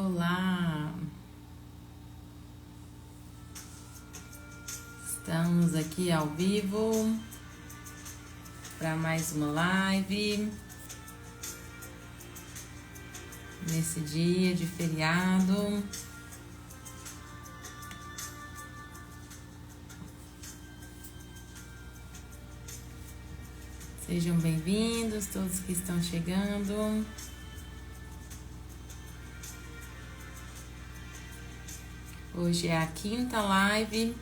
Olá! Estamos aqui ao vivo para mais uma live nesse dia de feriado. Sejam bem-vindos todos que estão chegando. Hoje é a quinta live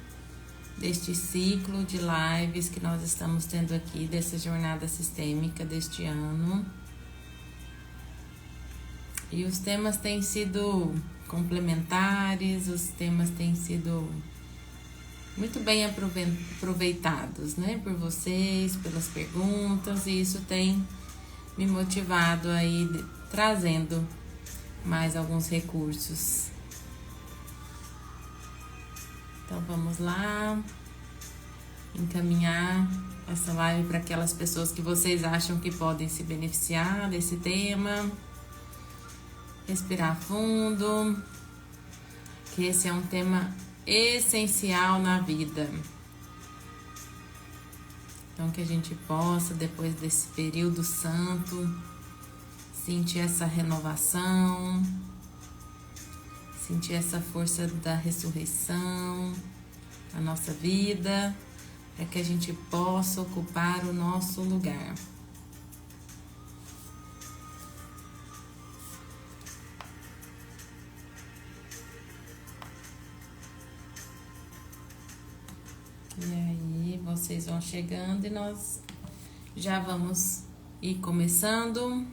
deste ciclo de lives que nós estamos tendo aqui, dessa jornada sistêmica deste ano. E os temas têm sido complementares, os temas têm sido muito bem aproveitados, né, por vocês, pelas perguntas, e isso tem me motivado aí, trazendo mais alguns recursos. Então vamos lá, encaminhar essa live para aquelas pessoas que vocês acham que podem se beneficiar desse tema. Respirar fundo, que esse é um tema essencial na vida. Então que a gente possa, depois desse período santo, sentir essa renovação, sentir essa força da ressurreição na nossa vida, para que a gente possa ocupar o nosso lugar. E aí, vocês vão chegando e nós já vamos ir começando.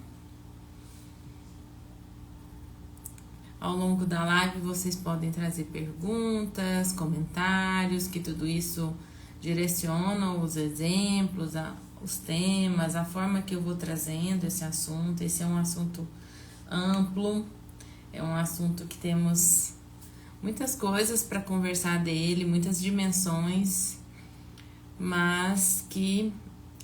Ao longo da live vocês podem trazer perguntas, comentários, que tudo isso direciona os exemplos, os temas, a forma que eu vou trazendo esse assunto. Esse é um assunto amplo, é um assunto que temos muitas coisas para conversar dele, muitas dimensões, mas que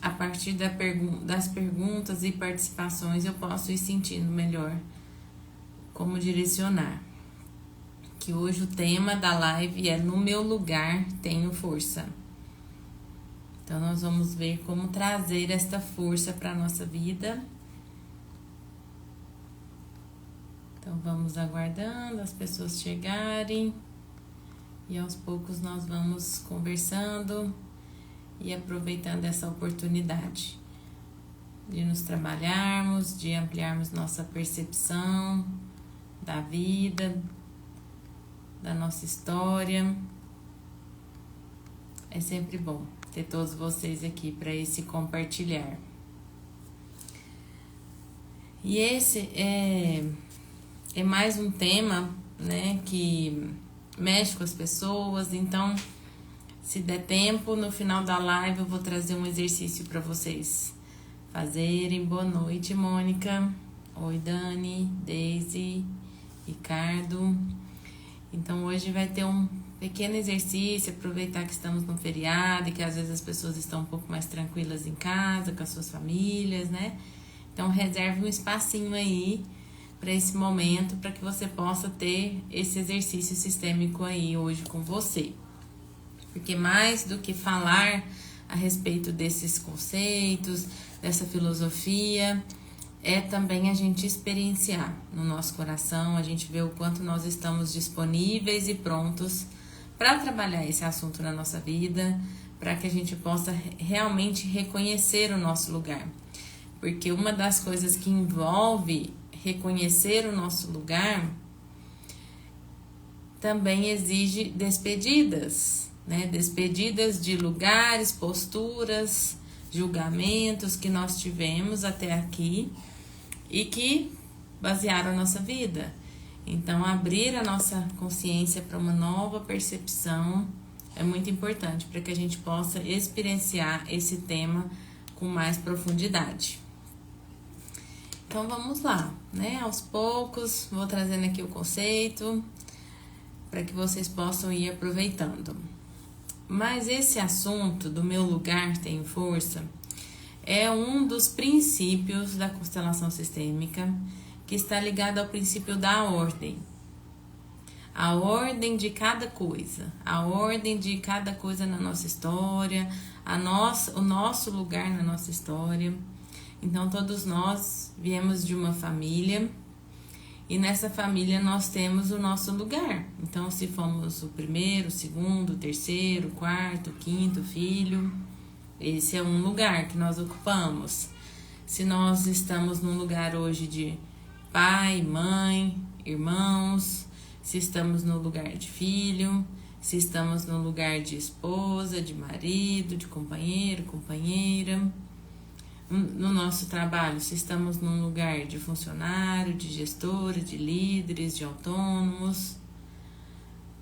a partir das perguntas e participações eu posso ir sentindo melhor como direcionar. Que hoje o tema da live é: no meu lugar tenho força. Então nós vamos ver como trazer esta força para a nossa vida. Então vamos aguardando as pessoas chegarem e aos poucos nós vamos conversando e aproveitando essa oportunidade de nos trabalharmos, de ampliarmos nossa percepção da vida, da nossa história. É sempre bom ter todos vocês aqui para esse compartilhar. E esse é mais um tema, né, que mexe com as pessoas. Então, se der tempo, no final da live eu vou trazer um exercício para vocês fazerem. Boa noite, Mônica. Oi, Dani, Deise, Ricardo. Então hoje vai ter um pequeno exercício, aproveitar que estamos no feriado e que às vezes as pessoas estão um pouco mais tranquilas em casa, com as suas famílias, né? Então reserve um espacinho aí para esse momento, para que você possa ter esse exercício sistêmico aí hoje com você. Porque mais do que falar a respeito desses conceitos, dessa filosofia, é também a gente experienciar no nosso coração, a gente ver o quanto nós estamos disponíveis e prontos para trabalhar esse assunto na nossa vida, para que a gente possa realmente reconhecer o nosso lugar. Porque uma das coisas que envolve reconhecer o nosso lugar também exige despedidas, né? Despedidas de lugares, posturas, julgamentos que nós tivemos até aqui e que basearam a nossa vida. Então, abrir a nossa consciência para uma nova percepção é muito importante para que a gente possa experienciar esse tema com mais profundidade. Então, vamos lá, né? Aos poucos, vou trazendo aqui o conceito para que vocês possam ir aproveitando. Mas esse assunto do meu lugar tem força é um dos princípios da constelação sistêmica, que está ligado ao princípio da ordem. a ordem de cada coisa, a ordem de cada coisa na nossa história, o nosso lugar na nossa história. Então, todos nós viemos de uma família e nessa família nós temos o nosso lugar. Então, se fomos o primeiro, o segundo, o terceiro, o quarto, o quinto filho, esse é um lugar que nós ocupamos. Se nós estamos num lugar hoje de pai, mãe, irmãos, se estamos no lugar de filho, se estamos no lugar de esposa, de marido, de companheiro, companheira. No nosso trabalho, se estamos num lugar de funcionário, de gestora, de líderes, de autônomos.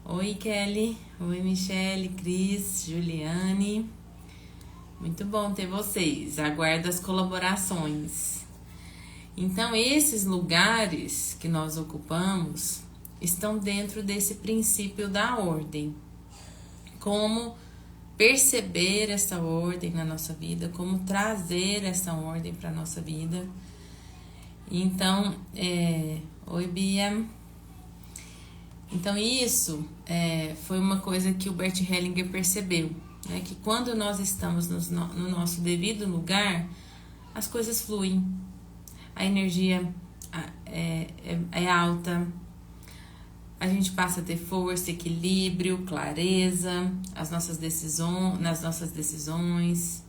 Oi, Kelly. Oi, Michele, Cris, Juliane. Muito bom ter vocês. Aguardo as colaborações. Então, esses lugares que nós ocupamos estão dentro desse princípio da ordem. Como perceber essa ordem na nossa vida, como trazer essa ordem para a nossa vida. Então, oi, Bia. Então, isso foi uma coisa que o Bert Hellinger percebeu, né? Que quando nós estamos no nosso devido lugar, as coisas fluem, a energia é alta, a gente passa a ter força, equilíbrio, clareza nas nossas decisões.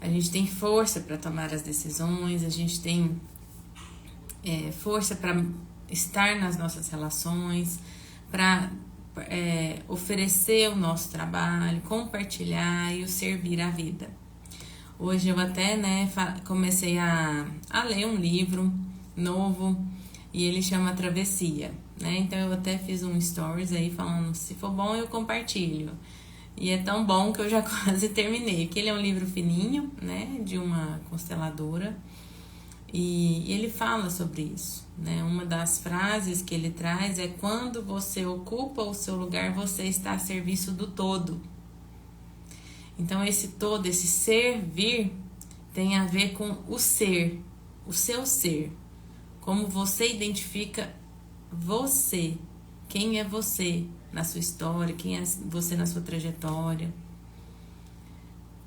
A gente tem força para tomar as decisões, a gente tem força para estar nas nossas relações, para oferecer o nosso trabalho, compartilhar e o servir à vida. Hoje eu até comecei a ler um livro novo e ele chama Travessia. Então eu até fiz um stories aí falando, se for bom eu compartilho. E é tão bom que eu já quase terminei, porque ele é um livro fininho, né, de uma consteladora, e ele fala sobre isso, né? Uma das frases que ele traz é: quando você ocupa o seu lugar, você está a serviço do todo. Então esse todo, esse servir, tem a ver com o ser, o seu ser, como você identifica você, quem é você na sua história, quem é você na sua trajetória,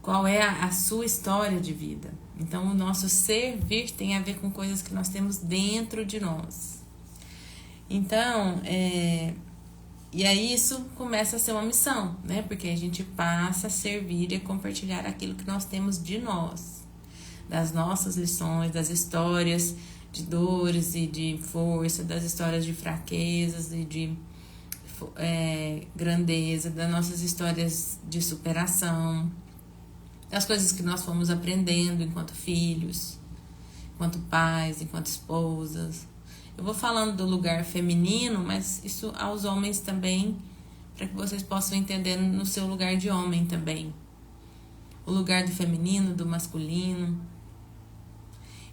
qual é a sua história de vida. Então o nosso servir tem a ver com coisas que nós temos dentro de nós. Então, e aí isso começa a ser uma missão, né? Porque a gente passa a servir e a compartilhar aquilo que nós temos de nós, das nossas lições, das histórias de dores e de força, das histórias de fraquezas e de grandeza, das nossas histórias de superação, das coisas que nós fomos aprendendo enquanto filhos, enquanto pais, enquanto esposas. Eu vou falando do lugar feminino, mas isso aos homens também, para que vocês possam entender no seu lugar de homem também. O lugar do feminino, do masculino.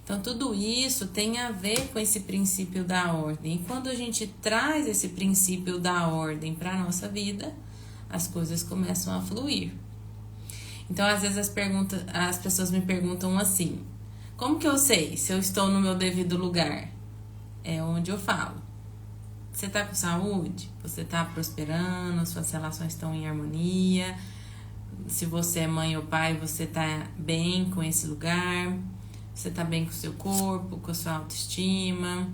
Então, tudo isso tem a ver com esse princípio da ordem. E quando a gente traz esse princípio da ordem para a nossa vida, as coisas começam a fluir. Então, às vezes as pessoas me perguntam assim: como que eu sei se eu estou no meu devido lugar? É onde eu falo. Você está com saúde? Você está prosperando? Suas relações estão em harmonia? Se você é mãe ou pai, você está bem com esse lugar? Você está bem com o seu corpo, com a sua autoestima,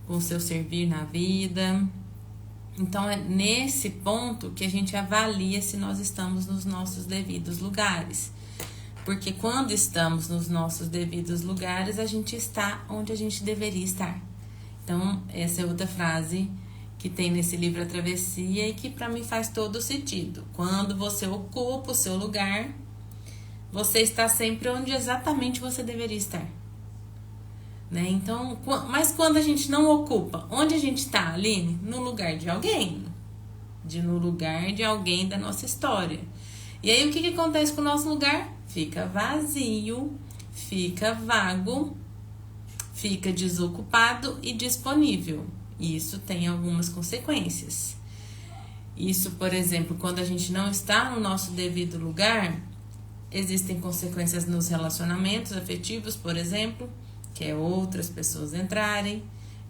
com o seu servir na vida? Então, é nesse ponto que a gente avalia se nós estamos nos nossos devidos lugares. Porque quando estamos nos nossos devidos lugares, a gente está onde a gente deveria estar. Então, essa é outra frase que tem nesse livro A Travessia e que para mim faz todo sentido. Quando você ocupa o seu lugar, você está sempre onde exatamente você deveria estar. Né? Então, mas quando a gente não ocupa, onde a gente está, Aline? No lugar de alguém. No lugar de alguém da nossa história. E aí, o que acontece com o nosso lugar? Fica vazio, fica vago, fica desocupado e disponível. E isso tem algumas consequências. Isso, por exemplo, quando a gente não está no nosso devido lugar, existem consequências nos relacionamentos afetivos, por exemplo, que é outras pessoas entrarem.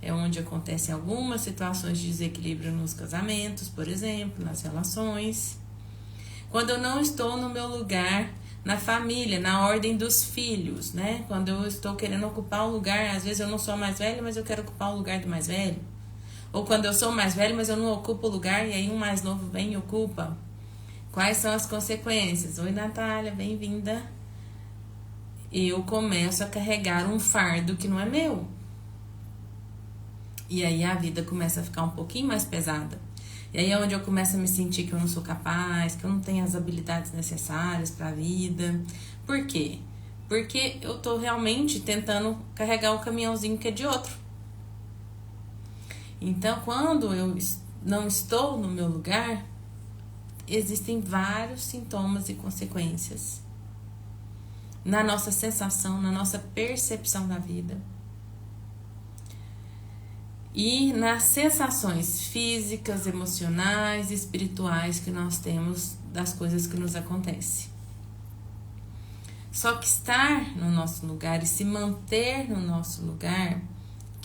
é onde acontecem algumas situações de desequilíbrio nos casamentos, por exemplo, nas relações. Quando eu não estou no meu lugar na família, na ordem dos filhos, né? Quando eu estou querendo ocupar um lugar, às vezes eu não sou mais velho, mas eu quero ocupar o lugar do mais velho. Ou quando eu sou mais velho, mas eu não ocupo o lugar, e aí um mais novo vem e ocupa. Quais são as consequências? Oi, Natália, bem-vinda. Eu começo a carregar um fardo que não é meu. E aí a vida começa a ficar um pouquinho mais pesada. E aí é onde eu começo a me sentir que eu não sou capaz, que eu não tenho as habilidades necessárias para a vida. Por quê? Porque eu tô realmente tentando carregar o caminhãozinho que é de outro. Então, quando eu não estou no meu lugar, existem vários sintomas e consequências na nossa sensação, na nossa percepção da vida. E nas sensações físicas, emocionais, espirituais que nós temos das coisas que nos acontecem. Só que estar no nosso lugar e se manter no nosso lugar,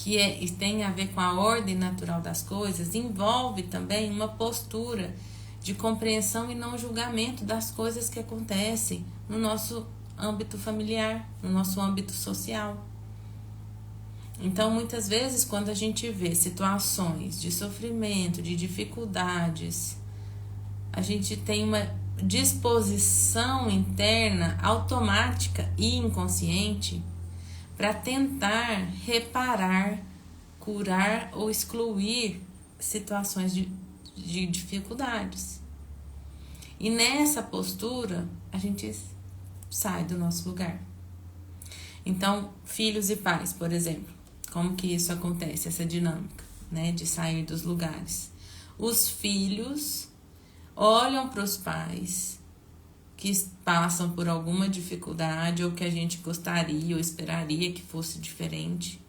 e tem a ver com a ordem natural das coisas, envolve também uma postura de compreensão e não julgamento das coisas que acontecem no nosso âmbito familiar, no nosso âmbito social. Então, muitas vezes, quando a gente vê situações de sofrimento, de dificuldades, a gente tem uma disposição interna automática e inconsciente para tentar reparar, curar ou excluir situações de dificuldades. E nessa postura, a gente sai do nosso lugar. Então, filhos e pais, por exemplo, como que isso acontece, essa dinâmica, né, de sair dos lugares? Os filhos olham para os pais que passam por alguma dificuldade ou que a gente gostaria ou esperaria que fosse diferente.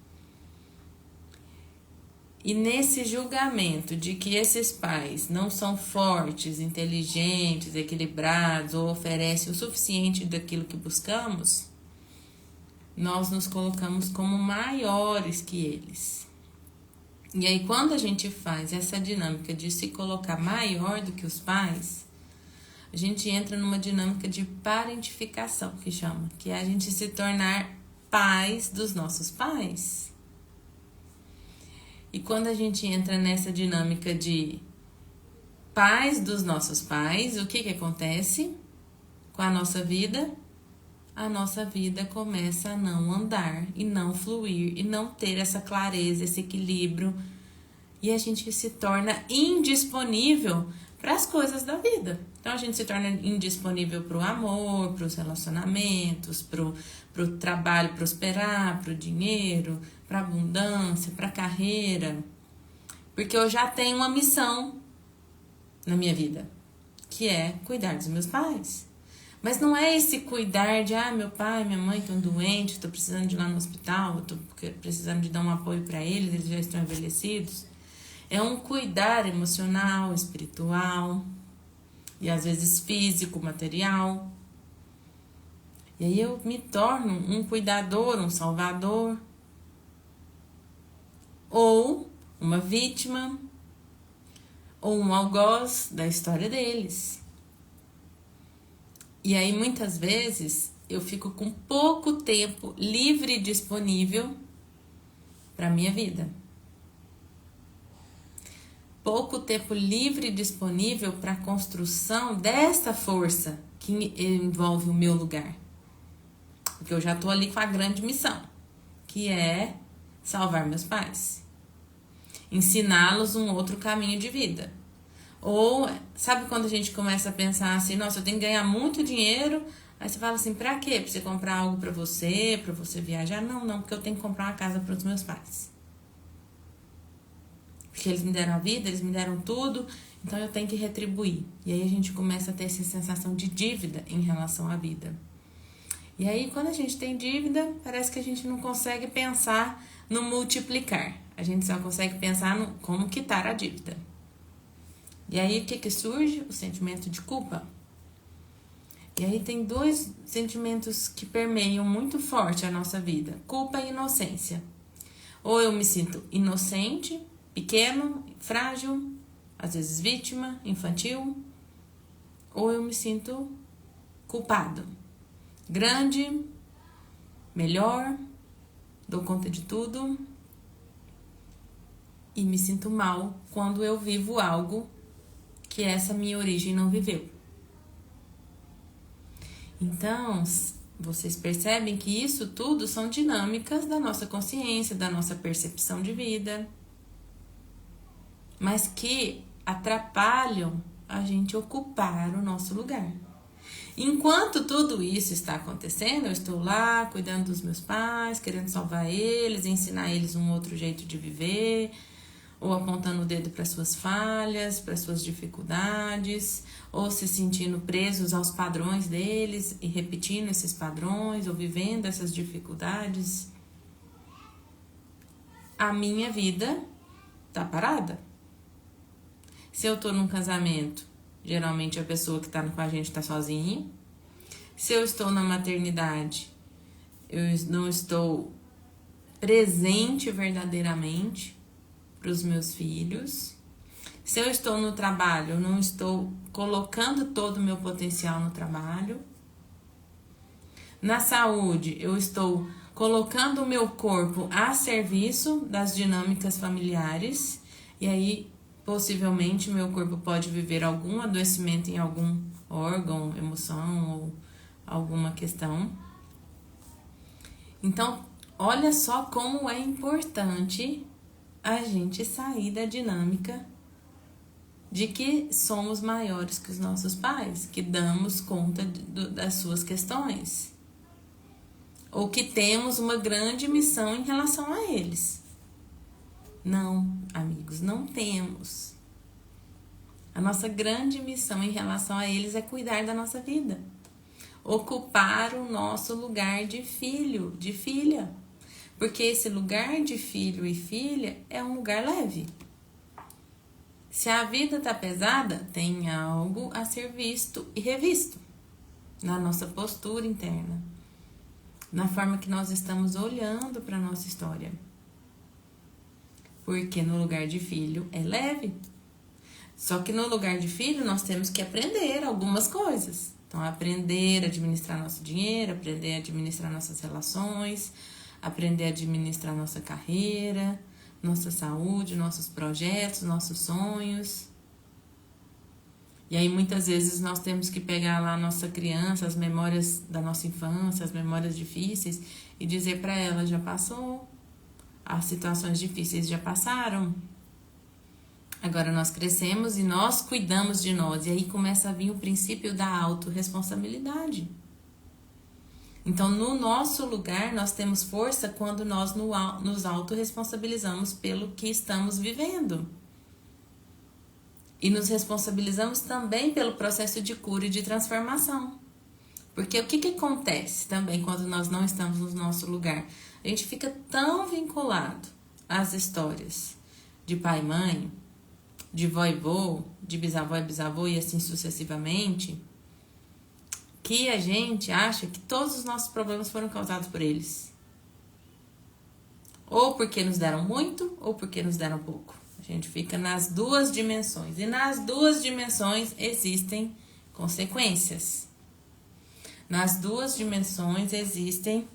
E nesse julgamento de que esses pais não são fortes, inteligentes, equilibrados ou oferecem o suficiente daquilo que buscamos, nós nos colocamos como maiores que eles. E aí, quando a gente faz essa dinâmica de se colocar maior do que os pais, a gente entra numa dinâmica de parentificação, que chama, que é a gente se tornar pais dos nossos pais. E quando a gente entra nessa dinâmica de pais dos nossos pais, o que acontece com a nossa vida? A nossa vida começa a não andar e não fluir e não ter essa clareza, esse equilíbrio, e a gente se torna indisponível para as coisas da vida. Então a gente se torna indisponível para o amor, para os relacionamentos, para o trabalho prosperar, para o dinheiro, para a abundância, para a carreira, porque eu já tenho uma missão na minha vida, que é cuidar dos meus pais. Mas não é esse cuidar de, meu pai, minha mãe estão doentes, estou precisando de ir lá no hospital, estou precisando de dar um apoio para eles já estão envelhecidos. É um cuidar emocional, espiritual e às vezes físico, material. E aí eu me torno um cuidador, um salvador, ou uma vítima, ou um algoz da história deles. E aí, muitas vezes, eu fico com pouco tempo livre e disponível para a minha vida. Pouco tempo livre e disponível para a construção dessa força que envolve o meu lugar. Porque eu já estou ali com a grande missão, que é salvar meus pais. Ensiná-los um outro caminho de vida. Ou, sabe quando a gente começa a pensar assim, nossa, eu tenho que ganhar muito dinheiro, aí você fala assim, pra quê? Pra você comprar algo pra você viajar? Não, porque eu tenho que comprar uma casa para os meus pais. Porque eles me deram a vida, eles me deram tudo, então eu tenho que retribuir. E aí a gente começa a ter essa sensação de dívida em relação à vida. E aí, quando a gente tem dívida, parece que a gente não consegue pensar no multiplicar. A gente só consegue pensar no como quitar a dívida. E aí, o que surge? O sentimento de culpa. E aí tem dois sentimentos que permeiam muito forte a nossa vida. Culpa e inocência. Ou eu me sinto inocente, pequeno, frágil, às vezes vítima, infantil. Ou eu me sinto culpado, grande, melhor, dou conta de tudo. E me sinto mal quando eu vivo algo que essa minha origem não viveu. Então, vocês percebem que isso tudo são dinâmicas da nossa consciência, da nossa percepção de vida, mas que atrapalham a gente ocupar o nosso lugar. Enquanto tudo isso está acontecendo, eu estou lá cuidando dos meus pais, querendo salvar eles, ensinar eles um outro jeito de viver, ou apontando o dedo para suas falhas, para suas dificuldades, ou se sentindo presos aos padrões deles e repetindo esses padrões, ou vivendo essas dificuldades. A minha vida tá parada. Se eu tô num casamento, geralmente a pessoa que tá com a gente tá sozinha. Se eu estou na maternidade, eu não estou presente verdadeiramente para os meus filhos. Se eu estou no trabalho, eu não estou colocando todo o meu potencial no trabalho. Na saúde, eu estou colocando o meu corpo a serviço das dinâmicas familiares. E aí, possivelmente, meu corpo pode viver algum adoecimento em algum órgão, emoção ou alguma questão. Então, olha só como é importante a gente sair da dinâmica de que somos maiores que os nossos pais, que damos conta das suas questões, ou que temos uma grande missão em relação a eles. Não, amigos, não temos. A nossa grande missão em relação a eles é cuidar da nossa vida, ocupar o nosso lugar de filho, de filha. Porque esse lugar de filho e filha é um lugar leve. Se a vida tá pesada, tem algo a ser visto e revisto na nossa postura interna, na forma que nós estamos olhando para a nossa história. Porque no lugar de filho é leve. Só que no lugar de filho nós temos que aprender algumas coisas. Então, aprender a administrar nosso dinheiro, aprender a administrar nossas relações, aprender a administrar nossa carreira, nossa saúde, nossos projetos, nossos sonhos. E aí muitas vezes nós temos que pegar lá a nossa criança, as memórias da nossa infância, as memórias difíceis e dizer para ela, já passou, as situações difíceis já passaram. Agora nós crescemos e nós cuidamos de nós. E aí começa a vir o princípio da autorresponsabilidade. Então, no nosso lugar, nós temos força quando nós nos autorresponsabilizamos pelo que estamos vivendo. E nos responsabilizamos também pelo processo de cura e de transformação. Porque o que acontece também quando nós não estamos no nosso lugar? A gente fica tão vinculado às histórias de pai e mãe, de vó e vô, de bisavó e bisavô e assim sucessivamente, que a gente acha que todos os nossos problemas foram causados por eles. Ou porque nos deram muito, ou porque nos deram pouco. A gente fica nas duas dimensões. E nas duas dimensões existem consequências. Nas duas dimensões existem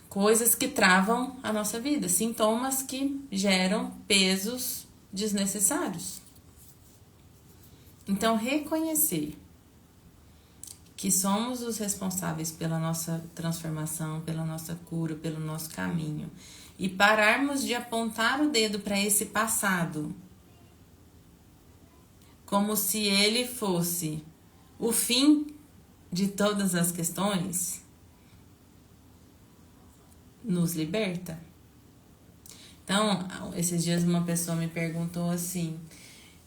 coisas que travam a nossa vida, sintomas que geram pesos desnecessários. Então, reconhecer que somos os responsáveis pela nossa transformação, pela nossa cura, pelo nosso caminho, e pararmos de apontar o dedo para esse passado, como se ele fosse o fim de todas as questões, nos liberta. Então, esses dias uma pessoa me perguntou assim,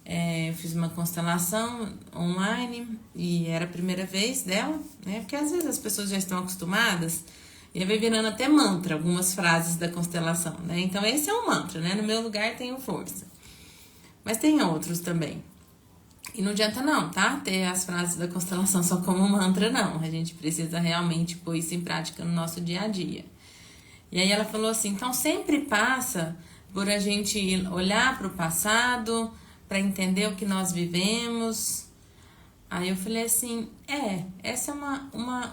eu fiz uma constelação online e era a primeira vez dela, né? Porque às vezes as pessoas já estão acostumadas e vai virando até mantra algumas frases da constelação, né? Então esse é um mantra, né? No meu lugar tenho força. Mas tem outros também. E não adianta não, tá? Ter as frases da constelação só como mantra, não. A gente precisa realmente pôr isso em prática no nosso dia a dia. E aí ela falou assim, então sempre passa por a gente olhar para o passado, para entender o que nós vivemos. Aí eu falei assim, essa é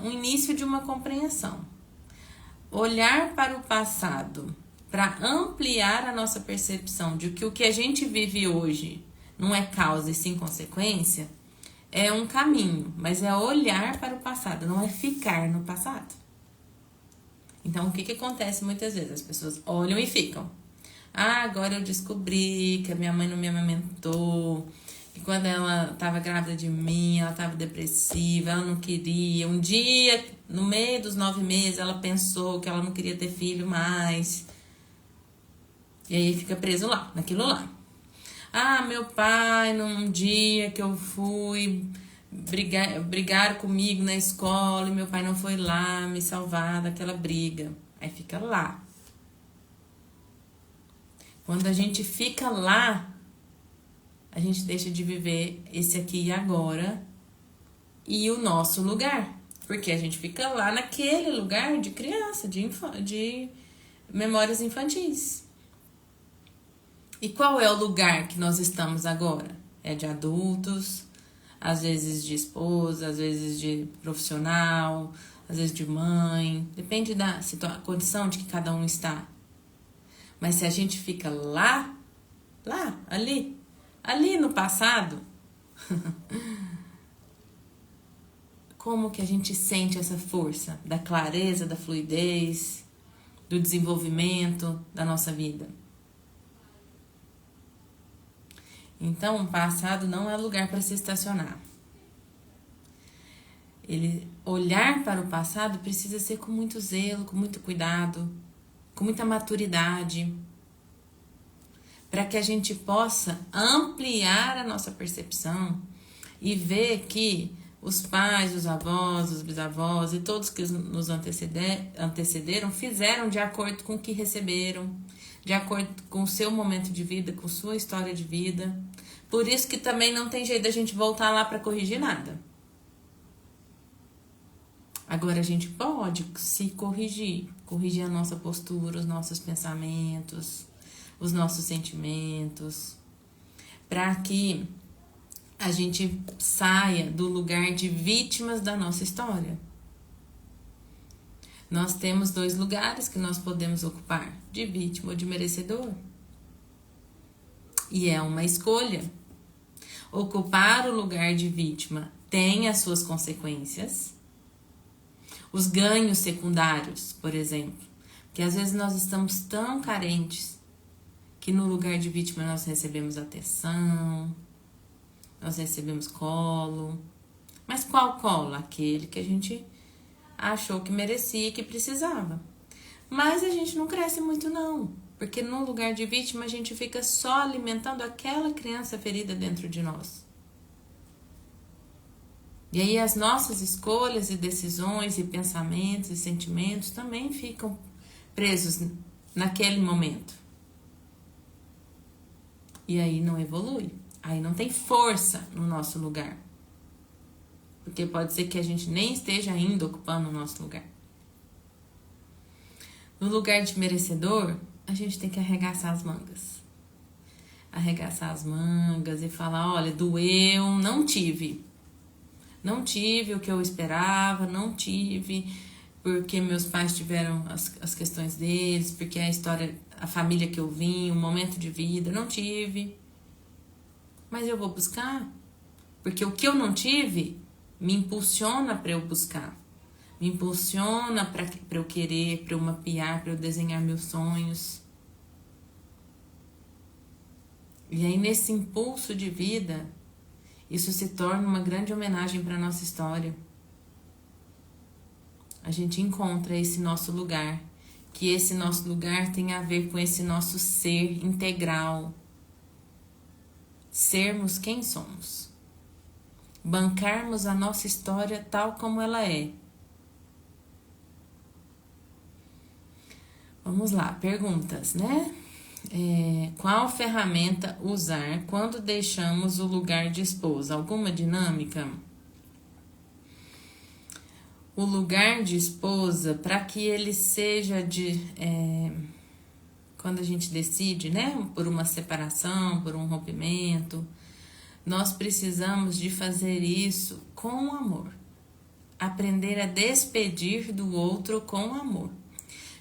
um início de uma compreensão. Olhar para o passado, para ampliar a nossa percepção de que o que a gente vive hoje não é causa e sim consequência, é um caminho, mas é olhar para o passado, não é ficar no passado. Então, o que acontece muitas vezes? As pessoas olham e ficam. Agora eu descobri que a minha mãe não me amamentou, que quando ela estava grávida de mim, ela estava depressiva, ela não queria. Um dia, no meio dos 9 meses, ela pensou que ela não queria ter filho mais. E aí fica preso lá, naquilo lá. Meu pai, num dia que eu fui, brigaram comigo na escola e meu pai não foi lá me salvar daquela briga. Aí fica lá. Quando a gente fica lá, a gente deixa de viver esse aqui e agora e o nosso lugar. Porque a gente fica lá naquele lugar de criança, de memórias infantis. E qual é o lugar que nós estamos agora? É de adultos, às vezes de esposa, às vezes de profissional, às vezes de mãe. Depende da condição de que cada um está. Mas se a gente fica lá, ali no passado, como que a gente sente essa força da clareza, da fluidez, do desenvolvimento da nossa vida? Então, o passado não é lugar para se estacionar. Olhar para o passado precisa ser com muito zelo, com muito cuidado, com muita maturidade, para que a gente possa ampliar a nossa percepção e ver que os pais, os avós, os bisavós e todos que nos antecederam fizeram de acordo com o que receberam, de acordo com o seu momento de vida, com sua história de vida. Por isso que também não tem jeito da gente voltar lá para corrigir nada. Agora a gente pode se corrigir a nossa postura, os nossos pensamentos, os nossos sentimentos, para que a gente saia do lugar de vítimas da nossa história. Nós temos 2 lugares que nós podemos ocupar, de vítima ou de merecedor. E é uma escolha. Ocupar o lugar de vítima tem as suas consequências. Os ganhos secundários, por exemplo. Porque às vezes nós estamos tão carentes que no lugar de vítima nós recebemos atenção, nós recebemos colo. Mas qual colo? Aquele que a gente achou que merecia e que precisava. Mas a gente não cresce muito não, porque no lugar de vítima a gente fica só alimentando aquela criança ferida dentro de nós. E aí as nossas escolhas e decisões e pensamentos e sentimentos também ficam presos naquele momento. E aí não evolui, aí não tem força no nosso lugar. Porque pode ser que a gente nem esteja ainda ocupando o nosso lugar. No lugar de merecedor, a gente tem que arregaçar as mangas. Arregaçar as mangas e falar, olha, doeu, não tive o que eu esperava, não tive, porque meus pais tiveram as questões deles, porque a história, a família que eu vim, o momento de vida, não tive. Mas eu vou buscar, porque o que eu não tive me impulsiona para eu buscar, me impulsiona para eu querer, para eu mapear, para eu desenhar meus sonhos. E aí nesse impulso de vida, isso se torna uma grande homenagem para a nossa história. A gente encontra esse nosso lugar, que esse nosso lugar tem a ver com esse nosso ser integral. Sermos quem somos. Bancarmos a nossa história tal como ela é. Vamos lá, perguntas, né? Qual ferramenta usar quando deixamos o lugar de esposa? Alguma dinâmica? o lugar de esposa, para que ele seja quando a gente decide, né, por uma separação, por um rompimento, nós precisamos de fazer isso com amor. Aprender a despedir do outro com amor.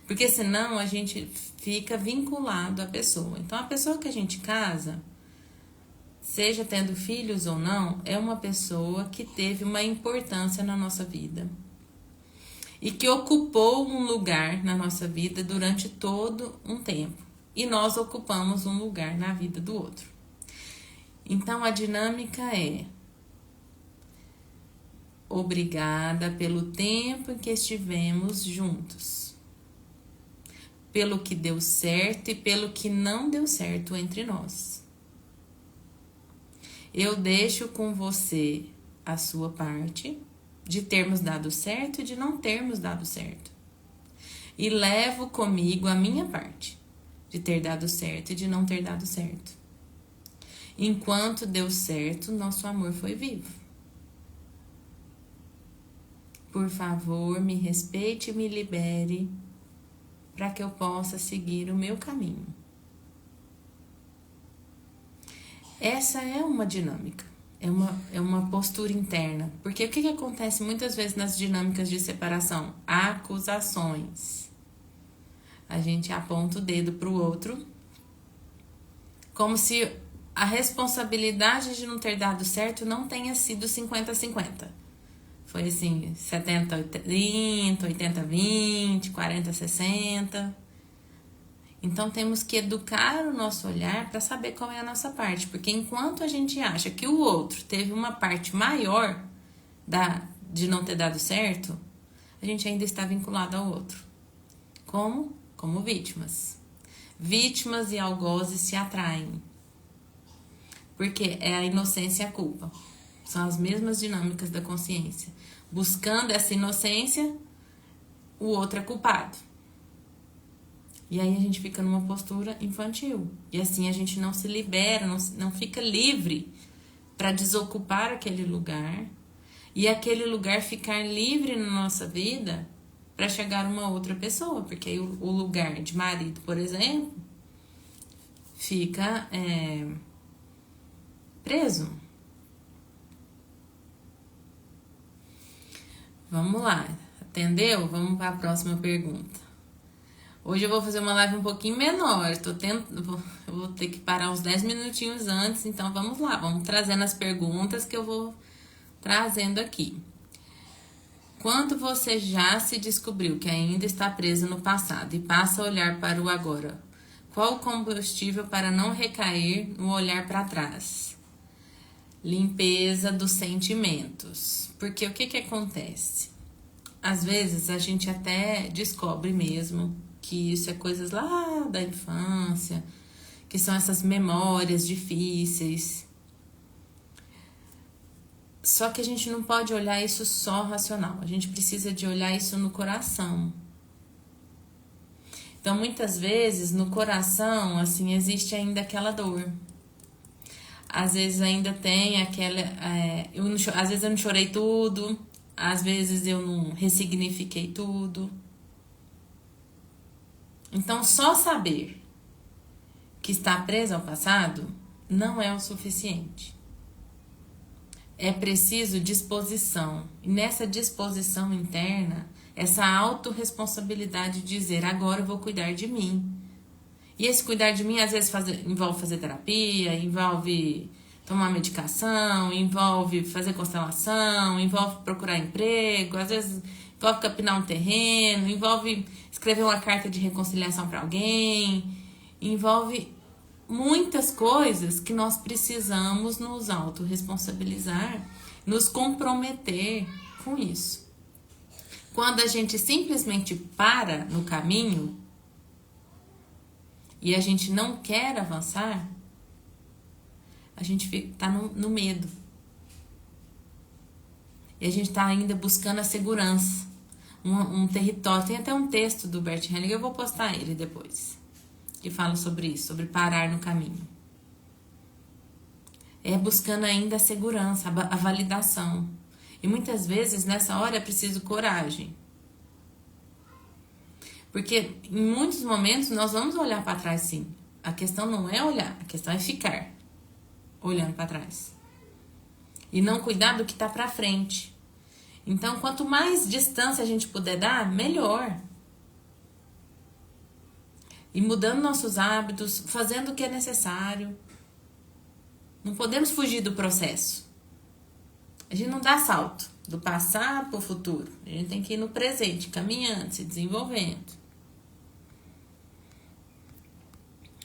Porque senão a gente fica vinculado à pessoa. Então a pessoa que a gente casa, seja tendo filhos ou não, é uma pessoa que teve uma importância na nossa vida. E que ocupou um lugar na nossa vida durante todo um tempo. E nós ocupamos um lugar na vida do outro. Então a dinâmica é: obrigada pelo tempo em que estivemos juntos, pelo que deu certo e pelo que não deu certo entre nós. Eu deixo com você a sua parte de termos dado certo e de não termos dado certo. E levo comigo a minha parte de ter dado certo e de não ter dado certo. Enquanto deu certo, nosso amor foi vivo. Por favor, me respeite e me libere para que eu possa seguir o meu caminho. Essa é uma dinâmica, é uma postura interna. Porque o que acontece muitas vezes nas dinâmicas de separação? Acusações. A gente aponta o dedo para o outro, como se a responsabilidade de não ter dado certo não tenha sido 50-50. Foi assim, 70-30, 80-20, 40-60. Então temos que educar o nosso olhar para saber qual é a nossa parte. Porque enquanto a gente acha que o outro teve uma parte maior de não ter dado certo, a gente ainda está vinculado ao outro. Como? Como vítimas. Vítimas e algozes se atraem. Porque é a inocência e a culpa. São as mesmas dinâmicas da consciência. Buscando essa inocência, o outro é culpado. E aí a gente fica numa postura infantil. E assim a gente não se libera, não fica livre para desocupar aquele lugar. E aquele lugar ficar livre na nossa vida para chegar uma outra pessoa. Porque aí o lugar de marido, por exemplo, fica preso. Vamos lá, entendeu? Vamos para a próxima pergunta. Hoje eu vou fazer uma live um pouquinho menor, eu vou ter que parar uns 10 minutinhos antes, então vamos lá, vamos trazendo as perguntas que eu vou trazendo aqui. Quando você já se descobriu que ainda está preso no passado e passa a olhar para o agora, qual o combustível para não recair no olhar para trás? Limpeza dos sentimentos. Porque o que acontece? Às vezes a gente até descobre mesmo que isso é coisas lá da infância, que são essas memórias difíceis. Só que a gente não pode olhar isso só racional, a gente precisa de olhar isso no coração. Então, muitas vezes, no coração, assim, existe ainda aquela dor. Às vezes ainda tem aquela... às vezes eu não chorei tudo, às vezes eu não ressignifiquei tudo. Então, só saber que está preso ao passado não é o suficiente. É preciso disposição. E nessa disposição interna, essa autorresponsabilidade de dizer, agora eu vou cuidar de mim. E esse cuidar de mim, às vezes, envolve fazer terapia, envolve tomar medicação, envolve fazer constelação, envolve procurar emprego, às vezes envolve capinar um terreno, envolve escrever uma carta de reconciliação para alguém, envolve muitas coisas que nós precisamos nos autorresponsabilizar, nos comprometer com isso. Quando a gente simplesmente para no caminho e a gente não quer avançar, a gente está no medo. E a gente está ainda buscando a segurança, um território. Tem até um texto do Bert Hellinger, eu vou postar ele depois, que fala sobre isso, sobre parar no caminho. É buscando ainda a segurança, a validação. E muitas vezes, nessa hora, é preciso coragem. Porque em muitos momentos nós vamos olhar para trás, sim. A questão não é olhar, a questão é ficar olhando para trás. E não cuidar do que está para frente. Então, quanto mais distância a gente puder dar, melhor. E mudando nossos hábitos, fazendo o que é necessário. Não podemos fugir do processo. A gente não dá salto do passado para o futuro. A gente tem que ir no presente, caminhando, se desenvolvendo.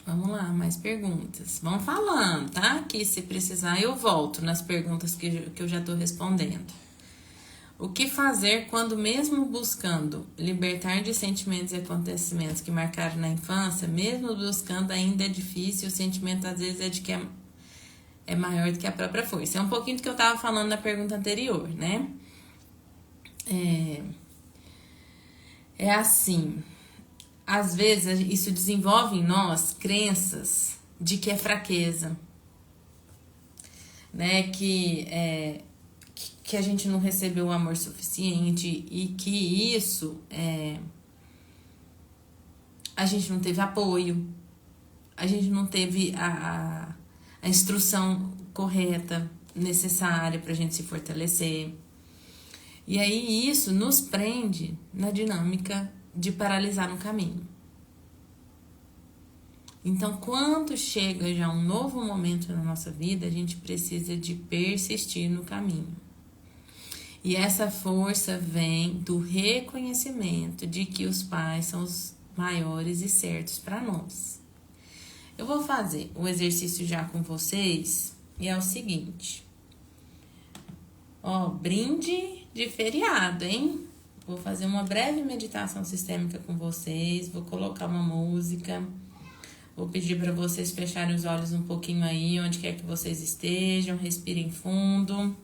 Vamos lá, mais perguntas. Vão falando, tá? Que se precisar eu volto nas perguntas que eu já estou respondendo. O que fazer quando, mesmo buscando libertar de sentimentos e acontecimentos que marcaram na infância, mesmo buscando ainda é difícil, o sentimento às vezes é de que é maior do que a própria força. É um pouquinho do que eu estava falando na pergunta anterior, né? É assim, às vezes isso desenvolve em nós crenças de que é fraqueza, né? Que a gente não recebeu o amor suficiente e que isso a gente não teve apoio, a gente não teve a instrução correta, necessária para a gente se fortalecer. E aí isso nos prende na dinâmica de paralisar no caminho. Então, quando chega já um novo momento na nossa vida, a gente precisa de persistir no caminho. E essa força vem do reconhecimento de que os pais são os maiores e certos para nós. Eu vou fazer o exercício já com vocês e é o seguinte. Ó, brinde de feriado, hein? Vou fazer uma breve meditação sistêmica com vocês, vou colocar uma música, vou pedir para vocês fecharem os olhos um pouquinho aí, onde quer que vocês estejam, respirem fundo.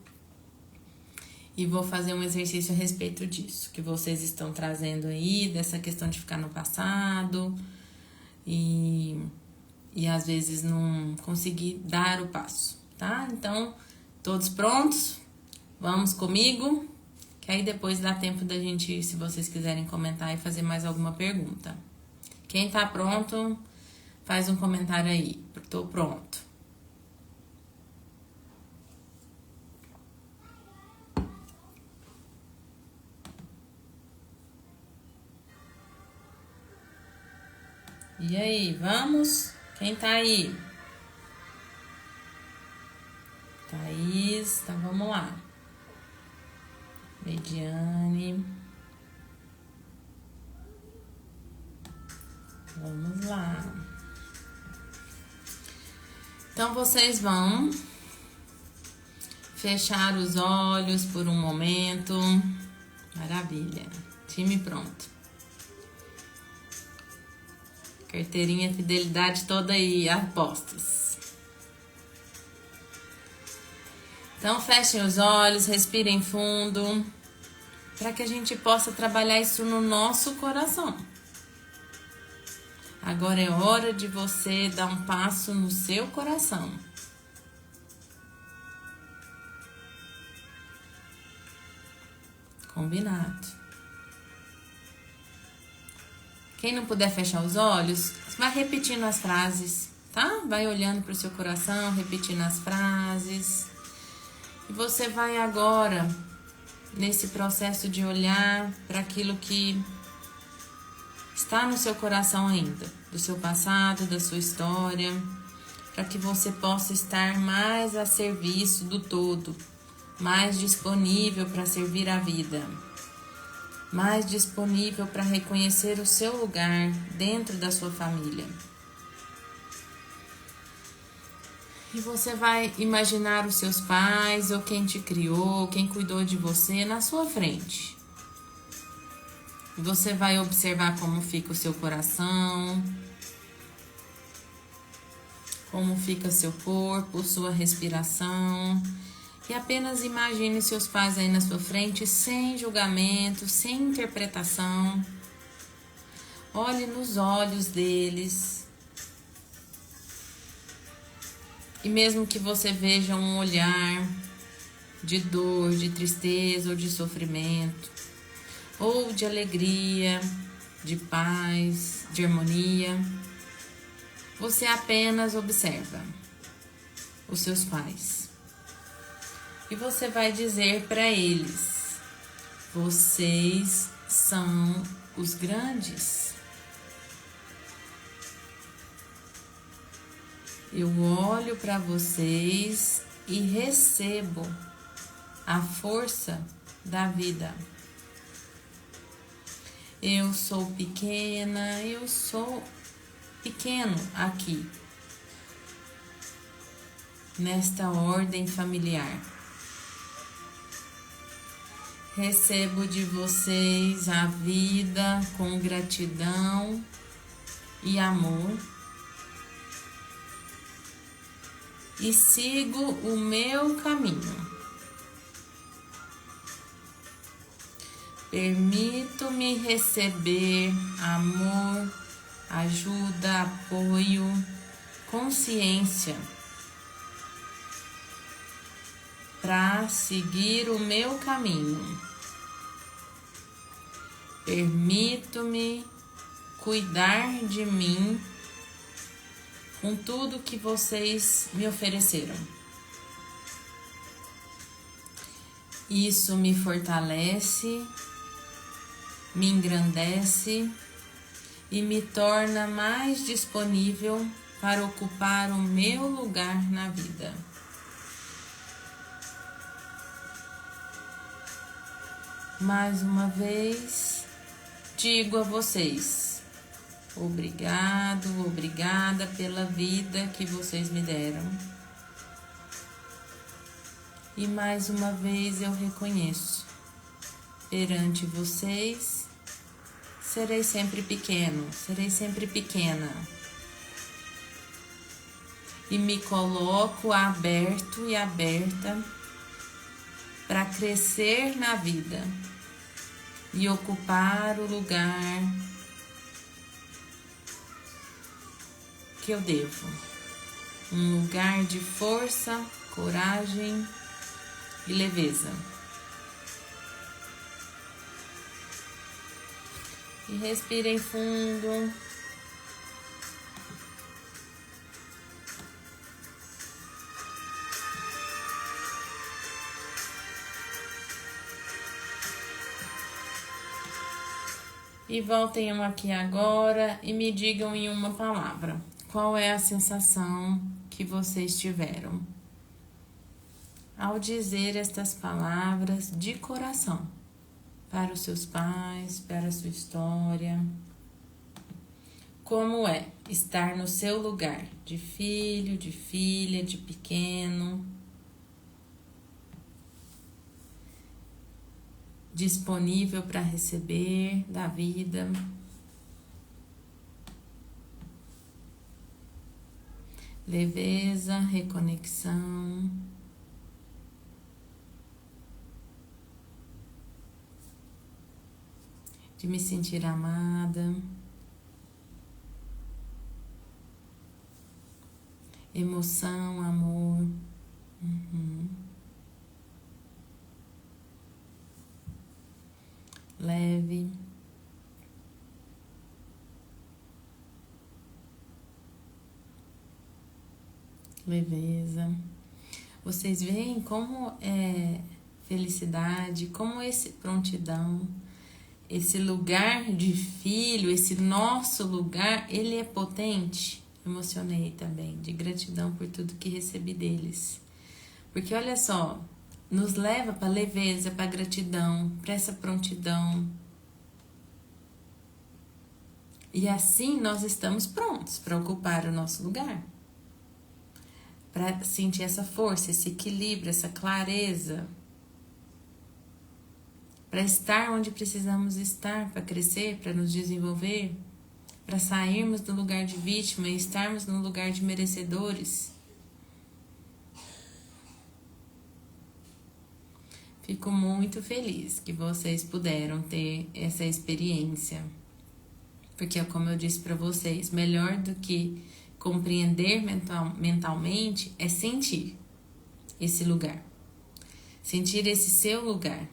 E vou fazer um exercício a respeito disso, que vocês estão trazendo aí, dessa questão de ficar no passado e às vezes não conseguir dar o passo, tá? Então, todos prontos? Vamos comigo? Que aí depois dá tempo da gente, se vocês quiserem comentar e fazer mais alguma pergunta. Quem tá pronto, faz um comentário aí. Tô pronto. E aí, vamos? Quem tá aí? Thaís, então vamos lá. Mediane. Vamos lá. Então, vocês vão fechar os olhos por um momento. Maravilha. Time pronto. Carteirinha fidelidade toda aí, apostas. Então, fechem os olhos, respirem fundo, para que a gente possa trabalhar isso no nosso coração. Agora é hora de você dar um passo no seu coração. Combinado. Quem não puder fechar os olhos, vai repetindo as frases, tá? Vai olhando para o seu coração, repetindo as frases. E você vai agora, nesse processo de olhar para aquilo que está no seu coração ainda, do seu passado, da sua história, para que você possa estar mais a serviço do todo, mais disponível para servir a vida, mais disponível para reconhecer o seu lugar dentro da sua família. E você vai imaginar os seus pais, ou quem te criou, quem cuidou de você na sua frente. E você vai observar como fica o seu coração, como fica seu corpo, sua respiração. E apenas imagine seus pais aí na sua frente, sem julgamento, sem interpretação. Olhe nos olhos deles. E mesmo que você veja um olhar de dor, de tristeza ou de sofrimento, ou de alegria, de paz, de harmonia. Você apenas observa os seus pais e você vai dizer para eles: vocês são os grandes. Eu olho para vocês e recebo a força da vida. Eu sou pequena, eu sou pequeno aqui, nesta ordem familiar. Recebo de vocês a vida com gratidão e amor e sigo o meu caminho. Permito-me receber amor, ajuda, apoio, consciência para seguir o meu caminho. Permito-me cuidar de mim com tudo que vocês me ofereceram. Isso me fortalece, me engrandece e me torna mais disponível para ocupar o meu lugar na vida. Mais uma vez, digo a vocês: obrigado, obrigada pela vida que vocês me deram. E mais uma vez eu reconheço, perante vocês, serei sempre pequeno, serei sempre pequena. E me coloco aberto e aberta para crescer na vida e ocupar o lugar que eu devo. Um lugar de força, coragem e leveza. E respirem fundo. E voltem aqui agora e me digam em uma palavra qual é a sensação que vocês tiveram ao dizer estas palavras de coração para os seus pais, para a sua história. Como é estar no seu lugar de filho, de filha, de pequeno, disponível para receber da vida. Leveza, reconexão. De me sentir amada. Emoção, amor. Leve. Leveza. Vocês veem como é felicidade, como esse prontidão, esse lugar de filho, esse nosso lugar, ele é potente. Emocionei também, de gratidão por tudo que recebi deles. Porque olha só, nos leva para leveza, para gratidão, para essa prontidão. E assim nós estamos prontos para ocupar o nosso lugar. Para sentir essa força, esse equilíbrio, essa clareza. Para estar onde precisamos estar, para crescer, para nos desenvolver, para sairmos do lugar de vítima e estarmos no lugar de merecedores. Fico muito feliz que vocês puderam ter essa experiência. Porque, como eu disse para vocês, melhor do que compreender mentalmente é sentir esse lugar. sentir esse seu lugar.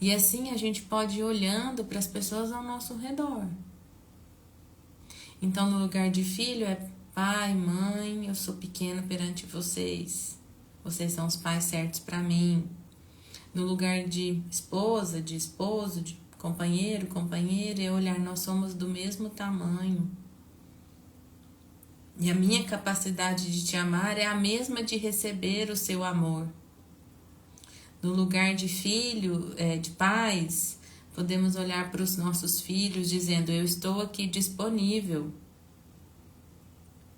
E assim a gente pode ir olhando para as pessoas ao nosso redor. Então, no lugar de filho é pai, mãe, eu sou pequeno perante vocês. Vocês são os pais certos para mim. No lugar de esposa, de esposo, de companheiro, companheira, é olhar, nós somos do mesmo tamanho. E a minha capacidade de te amar é a mesma de receber o seu amor. No lugar de filho, de pais, podemos olhar para os nossos filhos dizendo, eu estou aqui disponível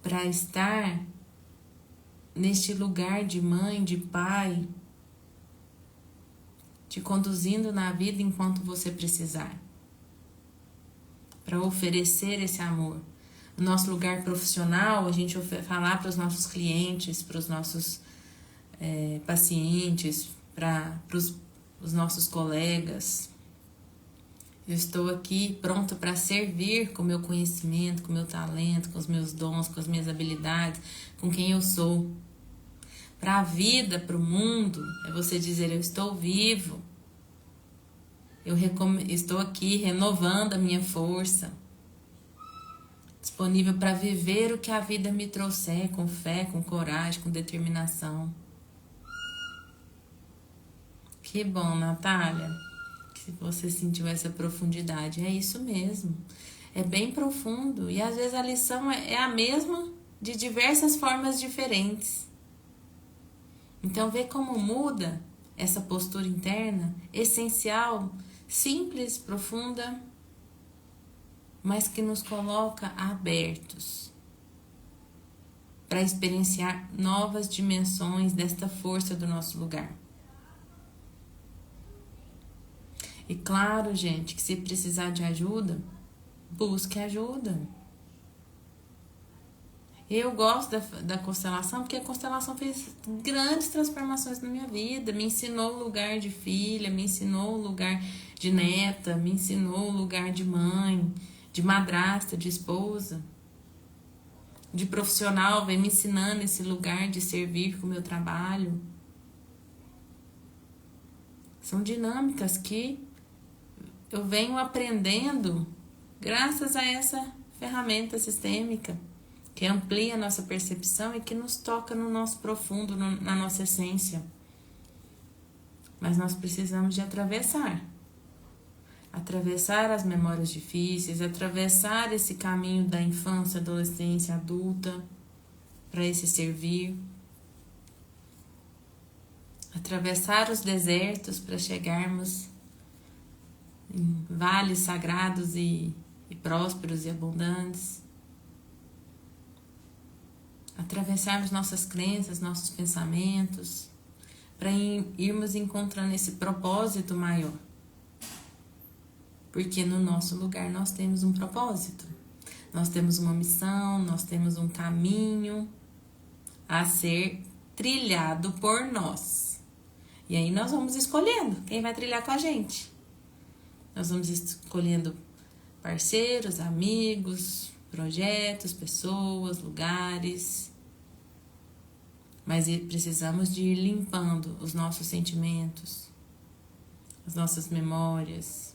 para estar neste lugar de mãe, de pai, te conduzindo na vida enquanto você precisar, para oferecer esse amor. No nosso lugar profissional, a gente falar para os nossos clientes, para os nossos pacientes, para os nossos colegas. Eu estou aqui pronto para servir com o meu conhecimento, com o meu talento, com os meus dons, com as minhas habilidades, com quem eu sou. Para a vida, para o mundo, é você dizer, eu estou vivo. Eu estou aqui renovando a minha força. Disponível para viver o que a vida me trouxer, com fé, com coragem, com determinação. Que bom, Natália, que você sentiu essa profundidade. É isso mesmo. É bem profundo. E às vezes a lição é a mesma de diversas formas diferentes. Então, vê como muda essa postura interna, essencial, simples, profunda, mas que nos coloca abertos para experienciar novas dimensões desta força do nosso lugar. E claro, gente, que se precisar de ajuda, busque ajuda. Eu gosto da constelação porque a constelação fez grandes transformações na minha vida. Me ensinou o lugar de filha, me ensinou o lugar de neta, me ensinou o lugar de mãe, de madrasta, de esposa, de profissional, vem me ensinando esse lugar de servir com o meu trabalho. São dinâmicas que eu venho aprendendo graças a essa ferramenta sistêmica que amplia a nossa percepção e que nos toca no nosso profundo, na nossa essência. Mas nós precisamos de atravessar as memórias difíceis, atravessar esse caminho da infância, adolescência, adulta, para esse servir, atravessar os desertos para chegarmos em vales sagrados e prósperos e abundantes, atravessarmos nossas crenças, nossos pensamentos, para irmos encontrando esse propósito maior. Porque no nosso lugar nós temos um propósito, nós temos uma missão, nós temos um caminho a ser trilhado por nós. E aí nós vamos escolhendo quem vai trilhar com a gente. Nós vamos escolhendo parceiros, amigos, projetos, pessoas, lugares. Mas precisamos de ir limpando os nossos sentimentos, as nossas memórias.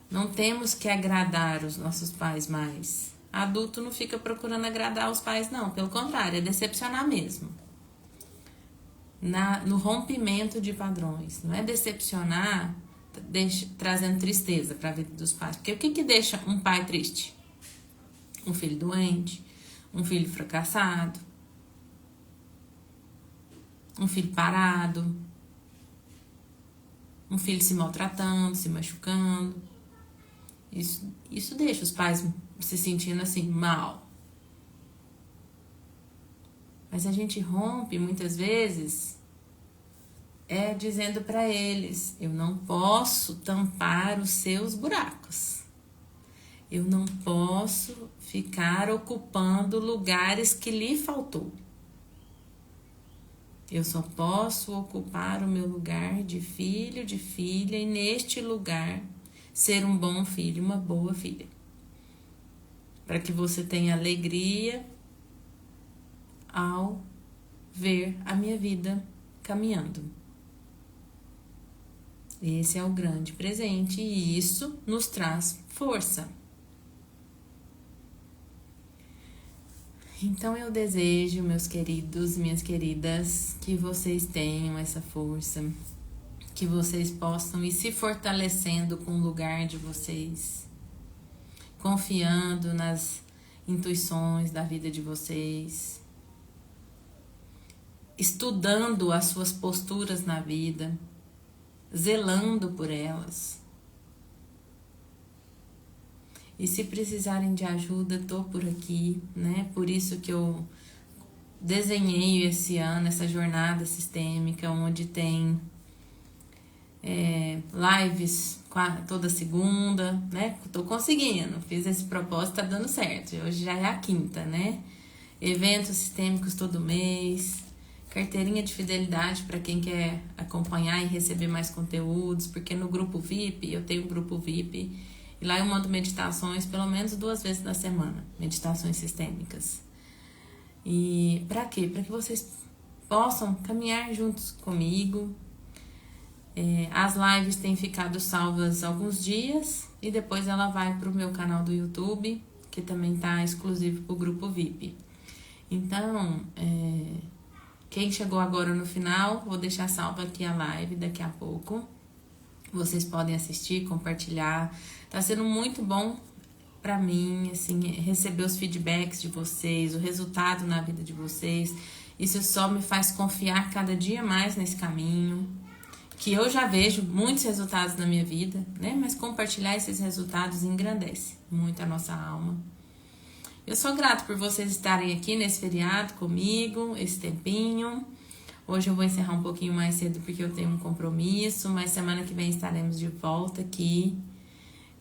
Não temos que agradar os nossos pais mais. Adulto não fica procurando agradar os pais, não. Pelo contrário, é decepcionar mesmo. No rompimento de padrões. Não é decepcionar trazendo tristeza para a vida dos pais. Porque o que deixa um pai triste? Um filho doente, um filho fracassado, um filho parado, um filho se maltratando, se machucando. Isso deixa os pais se sentindo assim, mal. Mas a gente rompe muitas vezes dizendo para eles, eu não posso tampar os seus buracos. Eu não posso ficar ocupando lugares que lhe faltou. Eu só posso ocupar o meu lugar de filho, de filha, e neste lugar ser um bom filho, uma boa filha. Para que você tenha alegria ao ver a minha vida caminhando. Esse é o grande presente e isso nos traz força. Então eu desejo, meus queridos, minhas queridas, que vocês tenham essa força, que vocês possam ir se fortalecendo com o lugar de vocês, confiando nas intuições da vida de vocês, estudando as suas posturas na vida, zelando por elas. E se precisarem de ajuda, tô por aqui, né? Por isso que eu desenhei esse ano essa jornada sistêmica, onde tem lives toda segunda, né? Tô conseguindo, fiz esse propósito, tá dando certo. Hoje já é a quinta, né? Eventos sistêmicos todo mês, carteirinha de fidelidade para quem quer acompanhar e receber mais conteúdos, porque no grupo VIP, eu tenho um grupo VIP, e lá eu mando meditações pelo menos 2 vezes na semana, meditações sistêmicas. E para quê? Para que vocês possam caminhar juntos comigo. As lives têm ficado salvas alguns dias e depois ela vai para o meu canal do YouTube, que também está exclusivo para o grupo VIP. Então, quem chegou agora no final, vou deixar salva aqui a live daqui a pouco. Vocês podem assistir, compartilhar. Tá sendo muito bom pra mim, assim, receber os feedbacks de vocês, o resultado na vida de vocês. Isso só me faz confiar cada dia mais nesse caminho, que eu já vejo muitos resultados na minha vida, né? Mas compartilhar esses resultados engrandece muito a nossa alma. Eu sou grata por vocês estarem aqui nesse feriado comigo, esse tempinho. Hoje eu vou encerrar um pouquinho mais cedo porque eu tenho um compromisso, mas semana que vem estaremos de volta aqui.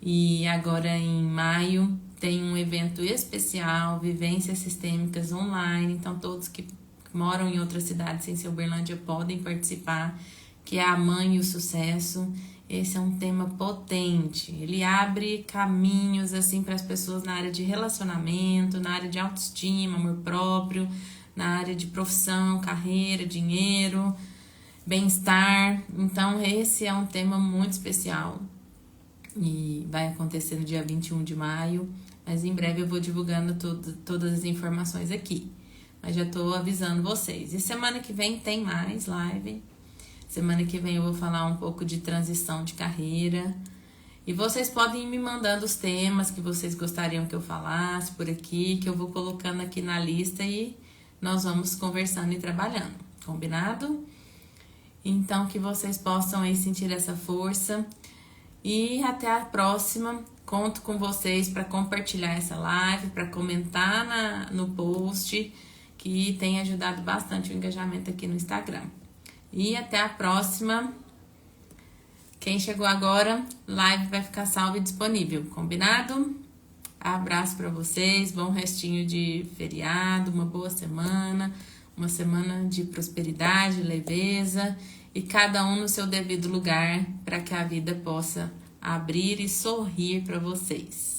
E agora em maio tem um evento especial, Vivências Sistêmicas Online. Então todos que moram em outras cidades sem ser Uberlândia podem participar, que é a Mãe e o Sucesso. Esse é um tema potente. Ele abre caminhos assim para as pessoas na área de relacionamento, na área de autoestima, amor próprio, na área de profissão, carreira, dinheiro, bem-estar. Então, esse é um tema muito especial e vai acontecer no dia 21 de maio, mas em breve eu vou divulgando todas as informações aqui. Mas já tô avisando vocês. E semana que vem tem mais live. Semana que vem eu vou falar um pouco de transição de carreira. E vocês podem ir me mandando os temas que vocês gostariam que eu falasse por aqui, que eu vou colocando aqui na lista e nós vamos conversando e trabalhando, combinado? Então, que vocês possam aí sentir essa força. E até a próxima. Conto com vocês para compartilhar essa live, para comentar no post, que tem ajudado bastante o engajamento aqui no Instagram. E até a próxima. Quem chegou agora, live vai ficar salva e disponível, combinado? Abraço para vocês, bom restinho de feriado, uma boa semana, uma semana de prosperidade, leveza e cada um no seu devido lugar para que a vida possa abrir e sorrir para vocês.